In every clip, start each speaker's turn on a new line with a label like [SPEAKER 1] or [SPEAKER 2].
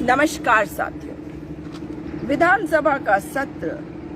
[SPEAKER 1] नमस्कार साथियों, विधानसभा का सत्र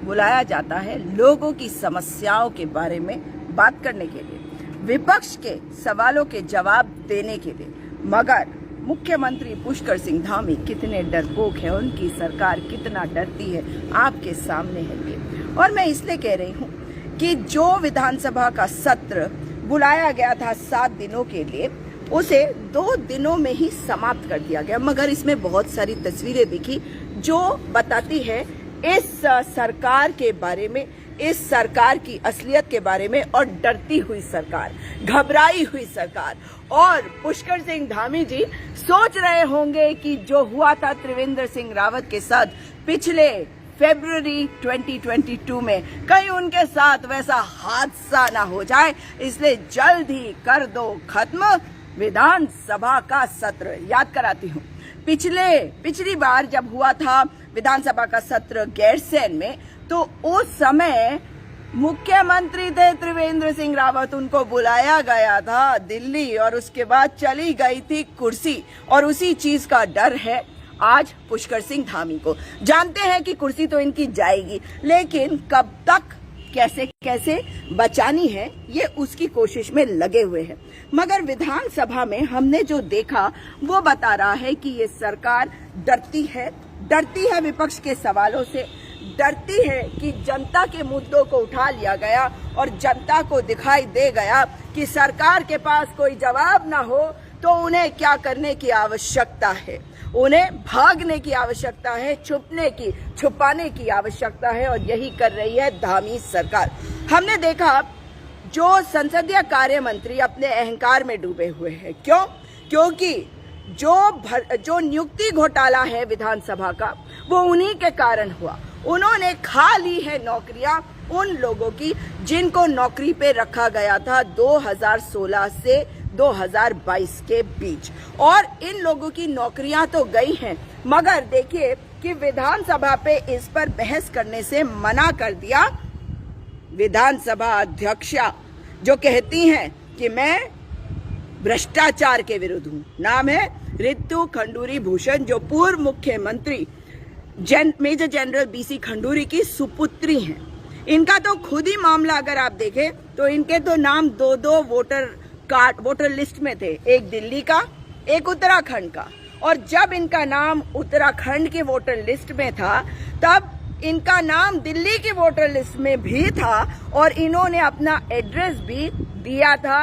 [SPEAKER 1] बुलाया जाता है लोगों की समस्याओं के बारे में बात करने के लिए, विपक्ष के सवालों के जवाब देने के लिए। मगर मुख्यमंत्री पुष्कर सिंह धामी कितने डरपोक हैं, उनकी सरकार कितना डरती है, आपके सामने है ये। और मैं इसलिए कह रही हूँ कि जो विधानसभा का सत्र बुलाया गया था 7 दिनों के लिए, उसे 2 दिनों में ही समाप्त कर दिया गया। मगर इसमें बहुत सारी तस्वीरें दिखी जो बताती है इस सरकार के बारे में, इस सरकार की असलियत के बारे में, और डरती हुई सरकार, घबराई हुई सरकार। और पुष्कर सिंह धामी जी सोच रहे होंगे कि जो हुआ था त्रिवेंद्र सिंह रावत के साथ पिछले फरवरी 2022 में, कहीं उनके साथ वैसा हादसा ना हो जाए, इसलिए जल्द ही कर दो खत्म विधानसभा का सत्र। याद कराती हूँ, पिछली बार जब हुआ था विधानसभा का सत्र गैरसैंण में, तो उस समय मुख्यमंत्री थे त्रिवेंद्र सिंह रावत, उनको बुलाया गया था दिल्ली और उसके बाद चली गई थी कुर्सी। और उसी चीज का डर है आज पुष्कर सिंह धामी को। जानते हैं कि कुर्सी तो इनकी जाएगी, लेकिन कब तक कैसे बचानी है, ये उसकी कोशिश में लगे हुए हैं। मगर विधानसभा में हमने जो देखा वो बता रहा है कि ये सरकार डरती है विपक्ष के सवालों से, डरती है कि जनता के मुद्दों को उठा लिया गया और जनता को दिखाई दे गया कि सरकार के पास कोई जवाब ना हो तो उन्हें क्या करने की आवश्यकता है, उन्हें भागने की आवश्यकता है, छुपाने की आवश्यकता है। और यही कर रही है धामी सरकार। हमने देखा जो संसदीय कार्य मंत्री अपने अहंकार में डूबे हुए हैं। क्यों? क्योंकि जो नियुक्ति घोटाला है विधानसभा का, वो उन्हीं के कारण हुआ। उन्होंने खा ली है नौकरियां उन लोगों की जिनको नौकरी पे रखा गया था 2016 से 2022 के बीच। और इन लोगों की नौकरियां तो गई हैं, मगर देखिए कि विधानसभा पे इस पर बहस करने से मना कर दिया विधानसभा अध्यक्षा, जो कहती हैं कि मैं भ्रष्टाचार के विरुद्ध हूं। नाम है रितु खंडूरी भूषण, जो पूर्व मुख्यमंत्री मेजर जनरल बीसी खंडूरी की सुपुत्री हैं। इनका तो खुद ही मामला अगर आप देखें तो इनके तो नाम 2 वोटर लिस्ट में थे, एक दिल्ली का, एक उत्तराखंड का। और जब इनका नाम उत्तराखंड के वोटर लिस्ट में था, तब इनका नाम दिल्ली की वोटर लिस्ट में भी था और इन्होंने अपना एड्रेस भी दिया था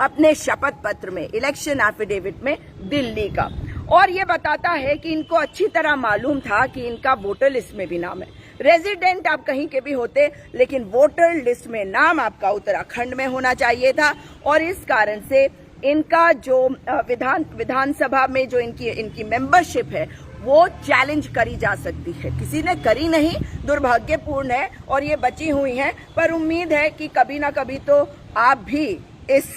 [SPEAKER 1] अपने शपथ पत्र में, इलेक्शन एफिडेविट में, दिल्ली का। और ये बताता है कि इनको अच्छी तरह मालूम था कि इनका वोटर लिस्ट में भी नाम है। रेजिडेंट आप कहीं के भी होते, लेकिन वोटर लिस्ट में नाम आपका उत्तराखंड में होना चाहिए था। और इस कारण से इनका जो विधानसभा में जो इनकी मेंबरशिप है, वो चैलेंज करी जा सकती है। किसी ने करी नहीं, दुर्भाग्यपूर्ण है और ये बची हुई हैं। पर उम्मीद है कि कभी ना कभी तो आप भी इस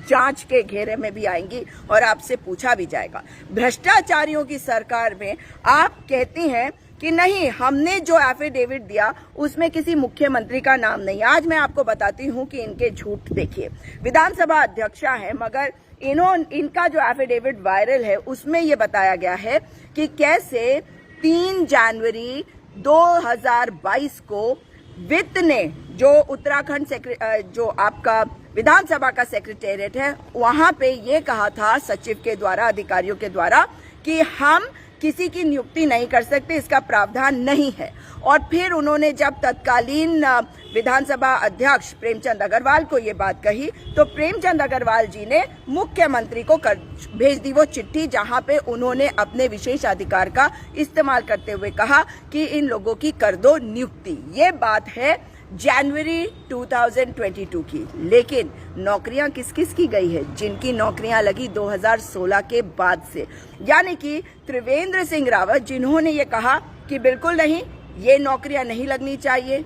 [SPEAKER 1] जांच के घेरे में भी आएंगी और आपसे पूछा भी जाएगा। भ्रष्टाचारियों की सरकार में आप कहती हैं कि नहीं, हमने जो एफिडेविट दिया उसमें किसी मुख्यमंत्री का नाम नहीं। आज मैं आपको बताती हूं कि इनके झूठ देखिए। विधानसभा अध्यक्षा है, मगर इनका जो एफिडेविट वायरल है उसमें यह बताया गया है कि कैसे 3 जनवरी 2022 को वित्त ने, जो उत्तराखंड जो आपका विधानसभा का सेक्रेटेरिएट है, वहां पे ये कहा था सचिव के द्वारा, अधिकारियों के द्वारा, कि हम किसी की नियुक्ति नहीं कर सकते, इसका प्रावधान नहीं है। और फिर उन्होंने जब तत्कालीन विधानसभा अध्यक्ष प्रेमचंद अग्रवाल को ये बात कही, तो प्रेमचंद अग्रवाल जी ने मुख्यमंत्री को भेज दी वो चिट्ठी, जहां पे उन्होंने अपने विशेष अधिकार का इस्तेमाल करते हुए कहा कि इन लोगों की कर दो नियुक्ति। ये बात है जनवरी 2022 की। लेकिन नौकरियां किस किस की गई है? जिनकी नौकरियां लगी 2016 के बाद से, यानी कि त्रिवेंद्र सिंह रावत, जिन्होंने ये कहा कि बिल्कुल नहीं, ये नौकरियां नहीं लगनी चाहिए।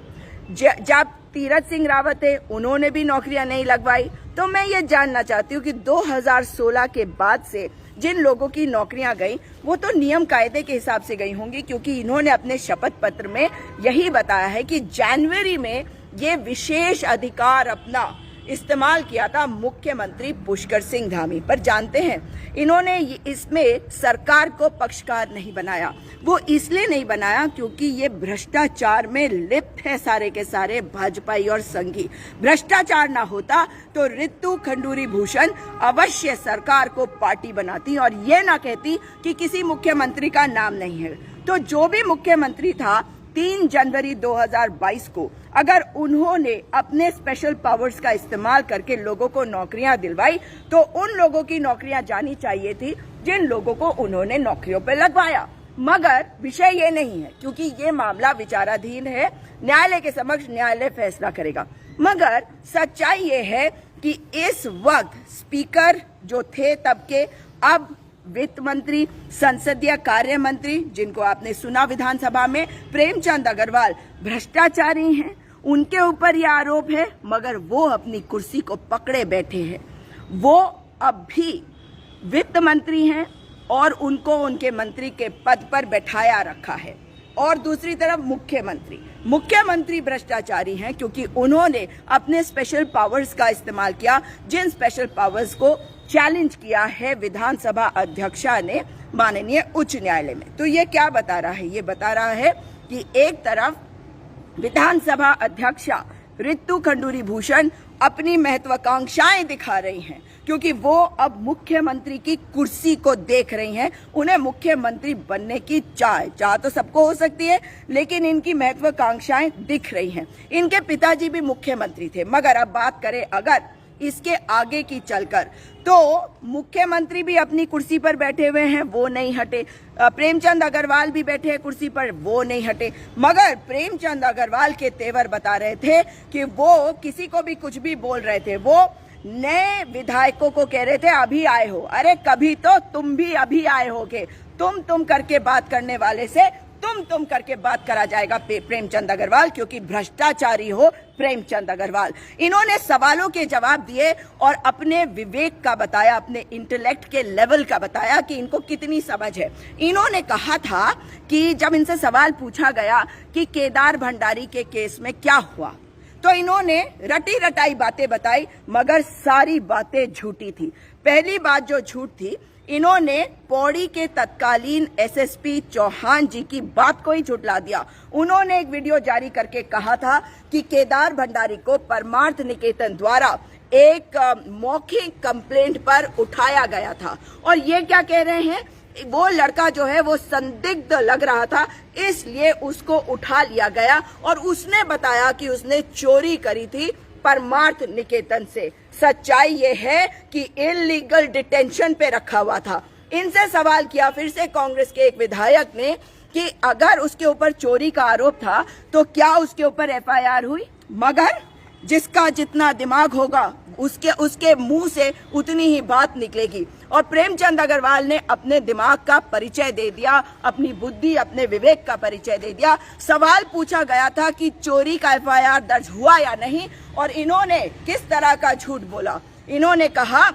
[SPEAKER 1] जब तीरथ सिंह रावत थे, उन्होंने भी नौकरियां नहीं लगवाई। तो मैं ये जानना चाहती हूँ कि 2016 के बाद से जिन लोगों की नौकरियां गई, वो तो नियम कायदे के हिसाब से गई होंगी, क्योंकि इन्होंने अपने शपथ पत्र में यही बताया है कि जनवरी में ये विशेष अधिकार अपना इस्तेमाल किया था मुख्यमंत्री पुष्कर सिंह धामी पर। जानते हैं इन्होंने इसमें सरकार को पक्षकार नहीं बनाया। वो इसलिए नहीं बनाया क्योंकि ये भ्रष्टाचार में लिप्त है सारे के सारे भाजपाई और संघी। भ्रष्टाचार ना होता तो रितु खंडूरी भूषण अवश्य सरकार को पार्टी बनाती और ये ना कहती कि किसी मुख्यमंत्री का नाम नहीं है। तो जो भी मुख्यमंत्री था 3 जनवरी 2022 को अगर उन्होंने अपने स्पेशल पावर्स का इस्तेमाल करके लोगों को नौकरियां दिलवाई तो उन लोगों की नौकरियां जानी चाहिए थी जिन लोगों को उन्होंने नौकरियों पर लगवाया। मगर विषय ये नहीं है क्योंकि ये मामला विचाराधीन है, न्यायालय के समक्ष न्यायालय फैसला करेगा। मगर सच्चाई ये है कि इस वक्त स्पीकर जो थे तब के, अब वित्त मंत्री, संसदीय कार्य मंत्री, जिनको आपने सुना विधानसभा में, प्रेमचंद अग्रवाल भ्रष्टाचारी हैं, उनके ऊपर यह आरोप है। मगर वो अपनी कुर्सी को पकड़े बैठे हैं। वो अब भी वित्त मंत्री हैं और उनको उनके मंत्री के पद पर बैठाया रखा है। और दूसरी तरफ मुख्यमंत्री भ्रष्टाचारी हैं क्योंकि उन्होंने अपने स्पेशल पावर्स का इस्तेमाल किया, जिन स्पेशल पावर्स को चैलेंज किया है विधानसभा अध्यक्षा ने माननीय उच्च न्यायालय में। तो ये क्या बता रहा है? ये बता रहा है कि एक तरफ विधानसभा अध्यक्षा रितु खंडूरी भूषण अपनी महत्वाकांक्षाएं दिखा रही हैं क्योंकि वो अब मुख्यमंत्री की कुर्सी को देख रही हैं। उन्हें मुख्यमंत्री बनने की चाह तो सबको हो सकती है, लेकिन इनकी महत्वाकांक्षाएं दिख रही हैं। इनके पिताजी भी मुख्यमंत्री थे। मगर अब बात करें अगर इसके आगे की चलकर, तो मुख्यमंत्री भी अपनी कुर्सी पर बैठे हुए हैं, वो नहीं हटे। प्रेमचंद अग्रवाल भी बैठे हैं कुर्सी पर, वो नहीं हटे। मगर प्रेमचंद अग्रवाल के तेवर बता रहे थे कि वो किसी को भी कुछ भी बोल रहे थे। वो नए विधायकों को कह रहे थे अभी आए हो, अरे कभी तो तुम भी अभी आए होगे। तुम करके बात करने वाले से तुम करके बात करा जाएगा प्रेमचंद अग्रवाल, क्योंकि भ्रष्टाचारी हो प्रेमचंद अग्रवाल। इन्होंने सवालों के जवाब दिए और अपने विवेक का बताया, अपने इंटेलेक्ट के लेवल का बताया कि इनको कितनी समझ है। इन्होंने कहा था कि जब इनसे सवाल पूछा गया कि केदार भंडारी के केस में क्या हुआ, तो इन्होंने रटी रटाई बातें बताई, मगर सारी बातें झूठी थी। पहली बात जो झूठ थी, इन्होंने पौड़ी के तत्कालीन एसएसपी चौहान जी की बात को ही झुठला दिया। उन्होंने एक वीडियो जारी करके कहा था कि केदार भंडारी को परमार्थ निकेतन द्वारा एक मौखिक कंप्लेंट पर उठाया गया था। और ये क्या कह रहे हैं, वो लड़का जो है वो संदिग्ध लग रहा था, इसलिए उसको उठा लिया गया और उसने बताया कि उसने चोरी करी थी परमार्थ निकेतन से। सच्चाई ये है कि इलीगल डिटेंशन पे रखा हुआ था। इनसे सवाल किया फिर से कांग्रेस के एक विधायक ने कि अगर उसके ऊपर चोरी का आरोप था तो क्या उसके ऊपर एफआईआर हुई? मगर जिसका जितना दिमाग होगा उसके मुंह से उतनी ही बात निकलेगी। और प्रेमचंद अग्रवाल ने अपने दिमाग का परिचय दे दिया, अपनी बुद्धि, अपने विवेक का परिचय दे दिया। सवाल पूछा गया था कि चोरी का एफआईआर दर्ज हुआ या नहीं, और इन्होंने किस तरह का झूठ बोला। इन्होंने कहा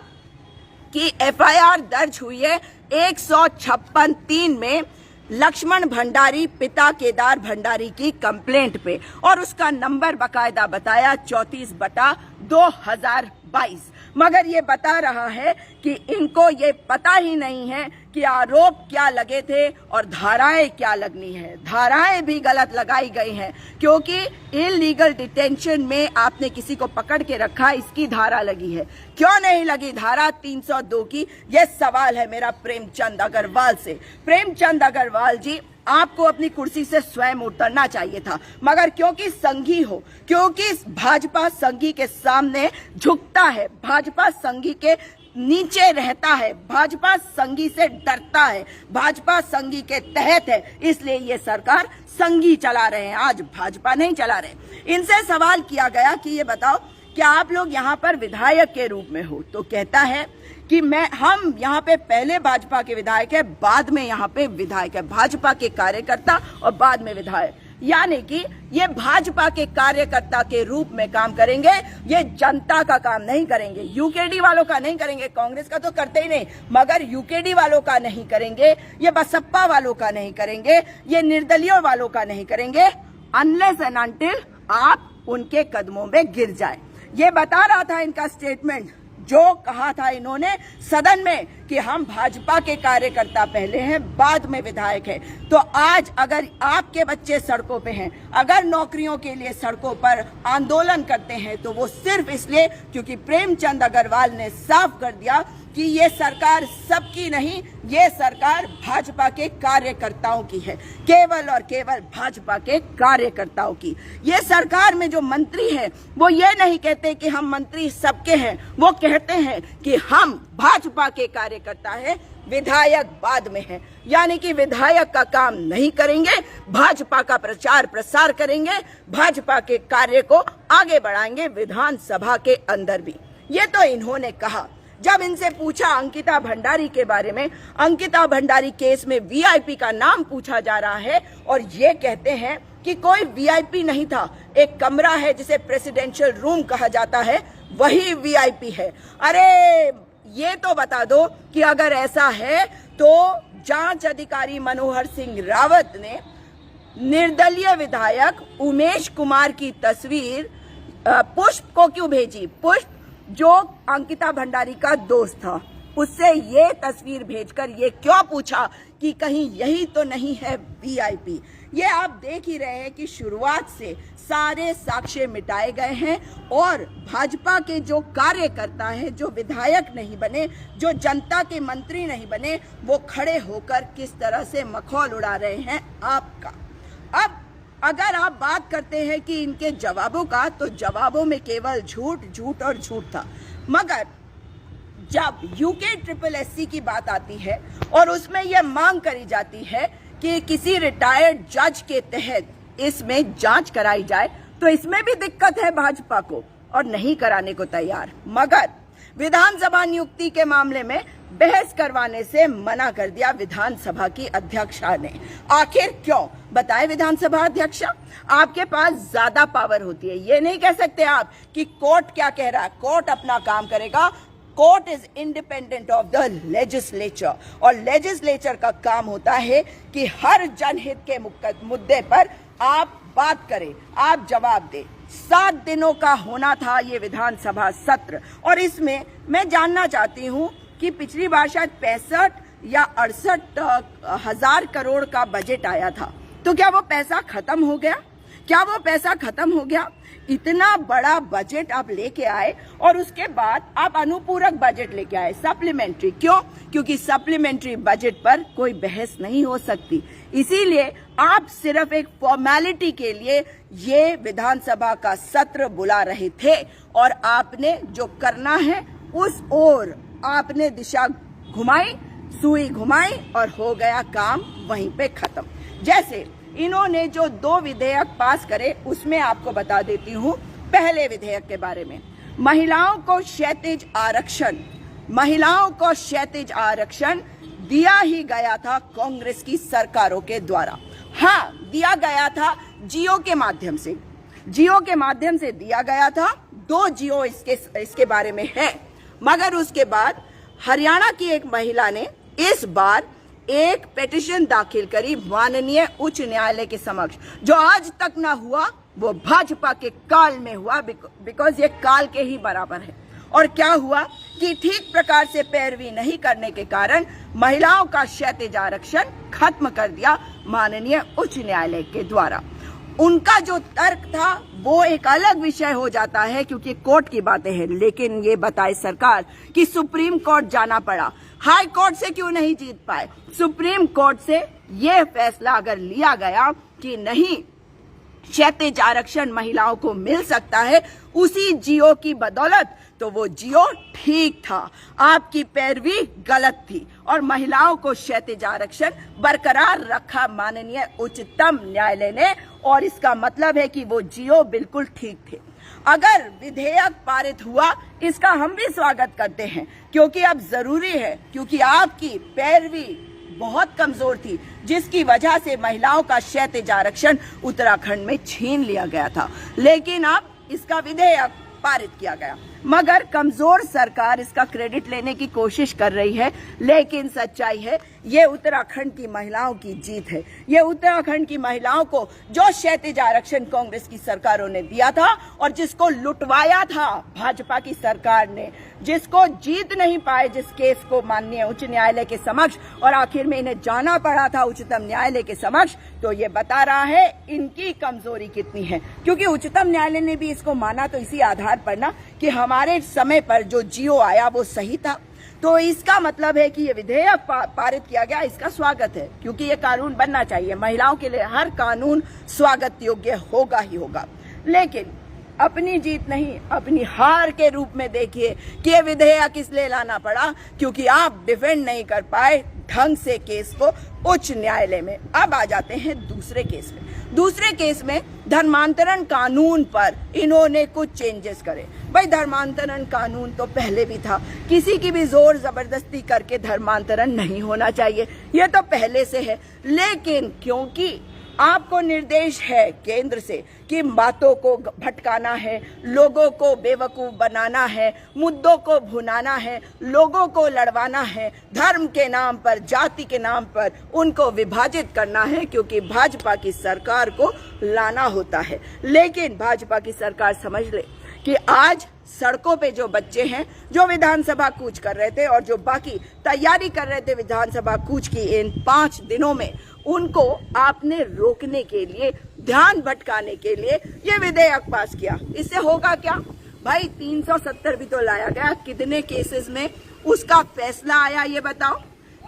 [SPEAKER 1] कि एफआईआर दर्ज हुई है 156(3) में लक्ष्मण भंडारी पिता केदार भंडारी की कंप्लेंट पे, और उसका नंबर बकायदा बताया 34/2022। मगर ये बता रहा है कि इनको ये पता ही नहीं है कि आरोप क्या लगे थे और धाराएं क्या लगनी है। धाराएं भी गलत लगाई गई हैं क्योंकि इलीगल डिटेंशन में आपने किसी को पकड़ के रखा, इसकी धारा लगी है। क्यों नहीं लगी धारा 302 की? ये सवाल है मेरा प्रेमचंद अग्रवाल से। प्रेमचंद अग्रवाल जी, आपको अपनी कुर्सी से स्वयं उतरना चाहिए था, मगर क्योंकि संघी हो, क्योंकि भाजपा संघी के सामने झुकता है, भाजपा संघी के नीचे रहता है, भाजपा संघी से डरता है, भाजपा संघी के तहत है, इसलिए ये सरकार संघी चला रहे हैं, आज भाजपा नहीं चला रहे। इनसे सवाल किया गया कि ये बताओ क्या आप लोग यहाँ पर विधायक के रूप में हो? तो कहता है कि हम यहाँ पे पहले भाजपा के विधायक है, बाद में यहाँ पे विधायक है, भाजपा के कार्यकर्ता और बाद में विधायक। यानी कि ये भाजपा के कार्यकर्ता के रूप में काम करेंगे, ये जनता का काम नहीं करेंगे, यूकेडी वालों का नहीं करेंगे। कांग्रेस का तो करते ही नहीं, मगर यूकेडी वालों का नहीं करेंगे, ये बसपा वालों का नहीं करेंगे, ये निर्दलियों वालों का नहीं करेंगे, अनलेस एंड अनटिल आप उनके कदमों में गिर जाए। ये बता रहा था इनका स्टेटमेंट, जो कहा था इन्होंने सदन में कि हम भाजपा के कार्यकर्ता पहले हैं, बाद में विधायक हैं। तो आज अगर आपके बच्चे सड़कों पे हैं, अगर नौकरियों के लिए सड़कों पर आंदोलन करते हैं, तो वो सिर्फ इसलिए क्योंकि प्रेमचंद अग्रवाल ने साफ कर दिया कि ये सरकार सबकी नहीं, ये सरकार भाजपा के कार्यकर्ताओं की है, केवल और केवल भाजपा के कार्यकर्ताओं की। ये सरकार में जो मंत्री हैं वो ये नहीं कहते कि हम मंत्री सबके हैं, वो कहते हैं कि हम भाजपा के कार्यकर्ता हैं, विधायक बाद में है। यानी कि विधायक का काम नहीं करेंगे, भाजपा का प्रचार प्रसार करेंगे, भाजपा के कार्य को आगे बढ़ाएंगे विधानसभा के अंदर भी। ये तो इन्होंने कहा। जब इनसे पूछा अंकिता भंडारी के बारे में, अंकिता भंडारी केस में वीआईपी का नाम पूछा जा रहा है और ये कहते हैं कि कोई वीआईपी नहीं था, एक कमरा है जिसे प्रेसिडेंशियल रूम कहा जाता है, वही वीआईपी है। अरे ये तो बता दो कि अगर ऐसा है तो जांच अधिकारी मनोहर सिंह रावत ने निर्दलीय विधायक उमेश कुमार की तस्वीर पुष्प को क्यों भेजी? पुष्प जो अंकिता भंडारी का दोस्त था, उससे ये तस्वीर भेजकर ये क्यों पूछा कि कहीं यही तो नहीं है वीआईपी? ये आप देख ही रहे हैं कि शुरुआत से सारे साक्ष्य मिटाए गए हैं और भाजपा के जो कार्यकर्ता हैं, जो विधायक नहीं बने, जो जनता के मंत्री नहीं बने, वो खड़े होकर किस तरह से मखौल उड़ा रहे हैं आपका। अब अगर आप बात करते हैं कि इनके जवाबों का, तो जवाबों में केवल झूठ झूठ और झूठ था। मगर जब यूके ट्रिपल एससी की बात आती है और उसमें यह मांग करी जाती है कि किसी रिटायर्ड जज के तहत इसमें जांच कराई जाए, तो इसमें भी दिक्कत है भाजपा को और नहीं कराने को तैयार। मगर विधानसभा नियुक्ति के मामले में बहस करवाने से मना कर दिया विधानसभा की अध्यक्षा ने। आखिर क्यों? बताएं विधानसभा अध्यक्षा, आपके पास ज्यादा पावर होती है। ये नहीं कह सकते आप कि कोर्ट क्या कह रहा है, कोर्ट अपना काम करेगा। Court is independent of the legislature और लेजिस्लेचर का काम होता है कि हर जनहित के मुद्दे पर आप बात करें, आप जवाब दें। 7 दिनों का होना था ये विधानसभा सत्र और इसमें मैं जानना चाहती हूं कि पिछली बार शायद 65 या 68 हजार करोड़ का बजट आया था, तो क्या वो पैसा खत्म हो गया? क्या वो पैसा खत्म हो गया? इतना बड़ा बजट आप लेके आए और उसके बाद आप अनुपूरक बजट लेके आए, सप्लीमेंट्री। क्यों? क्योंकि सप्लीमेंट्री बजट पर कोई बहस नहीं हो सकती, इसीलिए आप सिर्फ एक फॉर्मेलिटी के लिए ये विधानसभा का सत्र बुला रहे थे और आपने जो करना है उस ओर आपने दिशा घुमाई, सुई घुमाई और हो गया काम वहीं पे खत्म। जैसे इन्होंने जो 2 विधेयक पास करे, उसमें आपको बता देती हूं पहले विधेयक के बारे में। महिलाओं को क्षैतिज आरक्षण, महिलाओं को क्षैतिज आरक्षण दिया ही गया था कांग्रेस की सरकारों के द्वारा। हाँ, दिया गया था जियो के माध्यम से, जियो के माध्यम से दिया गया था। 2 जियो इसके बारे में है। मगर उसके बाद हरियाणा की एक महिला ने इस बार एक पिटीशन दाखिल करी माननीय उच्च न्यायालय के समक्ष, जो आज तक ना हुआ, वो भाजपा के काल में हुआ, बिकॉज ये काल के ही बराबर है। और क्या हुआ कि ठीक प्रकार से पैरवी नहीं करने के कारण महिलाओं का क्षैतिज आरक्षण खत्म कर दिया माननीय उच्च न्यायालय के द्वारा। उनका जो तर्क था वो एक अलग विषय हो जाता है क्योंकि कोर्ट की बातें हैं, लेकिन ये बताए सरकार कि सुप्रीम कोर्ट जाना पड़ा, हाई कोर्ट से क्यों नहीं जीत पाए? सुप्रीम कोर्ट से ये फैसला अगर लिया गया कि नहीं, क्षैतिज आरक्षण महिलाओं को मिल सकता है उसी जियो की बदौलत, तो वो जियो ठीक था, आपकी पैरवी गलत थी और महिलाओं को क्षैतिज आरक्षण बरकरार रखा माननीय उच्चतम न्यायालय ने। और इसका मतलब है कि वो जियो बिल्कुल ठीक थे। अगर विधेयक पारित हुआ, इसका हम भी स्वागत करते हैं क्योंकि अब जरूरी है, क्योंकि आपकी पैरवी बहुत कमजोर थी जिसकी वजह से महिलाओं का क्षैतिज आरक्षण उत्तराखंड में छीन लिया गया था। लेकिन अब इसका विधेयक पारित किया गया। मगर कमजोर सरकार इसका क्रेडिट लेने की कोशिश कर रही है। लेकिन सच्चाई है ये उत्तराखंड की महिलाओं की जीत है। ये उत्तराखंड की महिलाओं को जो क्षैतिज आरक्षण कांग्रेस की सरकारों ने दिया था और जिसको लुटवाया था भाजपा की सरकार ने, जिसको जीत नहीं पाए, जिस केस को माननीय उच्च न्यायालय के समक्ष और आखिर में इन्हें जाना पड़ा था उच्चतम न्यायालय के समक्ष, तो ये बता रहा है इनकी कमजोरी कितनी है। क्योंकि उच्चतम न्यायालय ने भी इसको माना तो इसी आधार पर ना कि हमारे समय पर जो जियो आया वो सही था। तो इसका मतलब है कि ये विधेयक पारित किया गया, इसका स्वागत है, क्योंकि ये कानून बनना चाहिए। महिलाओं के लिए हर कानून स्वागत योग्य होगा ही होगा। लेकिन अपनी जीत नहीं, अपनी हार के रूप में देखिए कि ये विधेयक इसलिए लाना पड़ा क्योंकि आप डिफेंड नहीं कर पाए ढंग से केस को उच्च न्यायालय में। अब आ जाते हैं दूसरे केस में। दूसरे केस में धर्मांतरण कानून पर इन्होंने कुछ चेंजेस करे। भाई धर्मांतरण कानून तो पहले भी था, किसी की भी जोर जबरदस्ती करके धर्मांतरण नहीं होना चाहिए, ये तो पहले से है। लेकिन क्योंकि आपको निर्देश है केंद्र से कि बातों को भटकाना है, लोगों को बेवकूफ बनाना है, मुद्दों को भुनाना है, लोगों को लड़वाना है, धर्म के नाम पर, जाति के नाम पर उनको विभाजित करना है, क्योंकि भाजपा की सरकार को लाना होता है। लेकिन भाजपा की सरकार समझ ले कि आज सड़कों पे जो बच्चे हैं जो विधानसभा कूच कर रहे थे और जो बाकी तैयारी कर रहे थे विधानसभा कूच की इन 5 दिनों में, उनको आपने रोकने के लिए, ध्यान भटकाने के लिए ये विधेयक पास किया। इससे होगा क्या भाई? 370 भी तो लाया गया, कितने केसेस में उसका फैसला आया ये बताओ?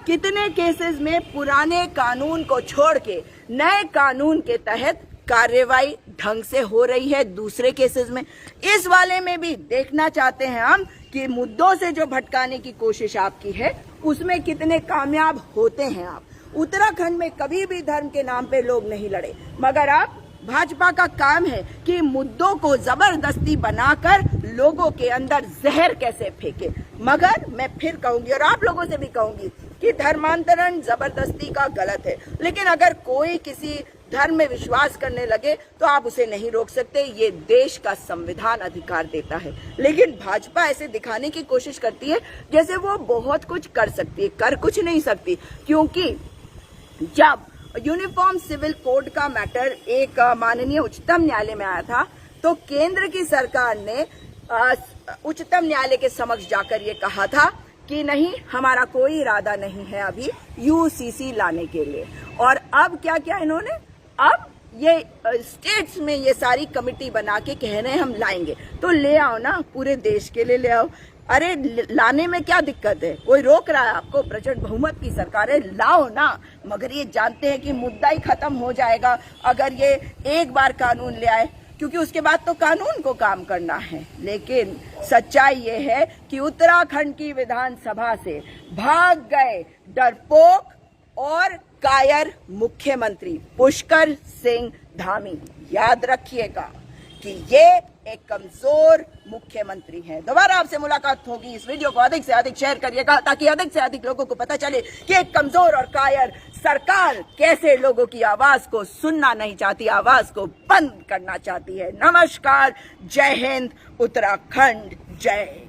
[SPEAKER 1] कितने केसेस में पुराने कानून को छोड़ के नए कानून के तहत कार्रवाई ढंग से हो रही है दूसरे केसेस में? इस वाले में भी देखना चाहते हैं हम कि मुद्दों से जो भटकाने की कोशिश आपकी है उसमें कितने कामयाब होते हैं आप। उत्तराखंड में कभी भी धर्म के नाम पे लोग नहीं लड़े, मगर आप भाजपा का काम है कि मुद्दों को जबरदस्ती बनाकर लोगों के अंदर जहर कैसे फेंके। मगर मैं फिर कहूंगी और आप लोगों से भी कहूंगी कि धर्मांतरण जबरदस्ती का गलत है, लेकिन अगर कोई किसी धर्म में विश्वास करने लगे तो आप उसे नहीं रोक सकते, ये देश का संविधान अधिकार देता है। लेकिन भाजपा ऐसे दिखाने की कोशिश करती है जैसे वो बहुत कुछ कर सकती है, कर कुछ नहीं सकती। क्योंकि जब यूनिफॉर्म सिविल कोड का मैटर एक माननीय उच्चतम न्यायालय में आया था तो केंद्र की सरकार ने उच्चतम न्यायालय के समक्ष जाकर ये कहा था कि नहीं, हमारा कोई इरादा नहीं है अभी यूसीसी लाने के लिए। और अब क्या किया इन्होंने? अब ये स्टेट्स में ये सारी कमेटी बना के कह रहे हैं हम लाएंगे, तो ले आओ ना, पूरे देश के लिए ले आओ। अरे लाने में क्या दिक्कत है? कोई रोक रहा है आपको? प्रचंड बहुमत की सरकार है, लाओ ना। मगर ये जानते हैं कि मुद्दा ही खत्म हो जाएगा अगर ये एक बार कानून ले आए, क्योंकि उसके बाद तो कानून को काम करना है। लेकिन सच्चाई ये है कि उत्तराखंड की विधानसभा से भाग गए डरपोक और कायर मुख्यमंत्री पुष्कर सिंह धामी। याद रखिएगा कि ये एक कमजोर मुख्यमंत्री है। दोबारा आपसे मुलाकात होगी। इस वीडियो को अधिक से अधिक शेयर करिएगा ताकि अधिक से अधिक लोगों को पता चले कि एक कमजोर और कायर सरकार कैसे लोगों की आवाज को सुनना नहीं चाहती, आवाज को बंद करना चाहती है। नमस्कार, जय हिंद, उत्तराखंड जय।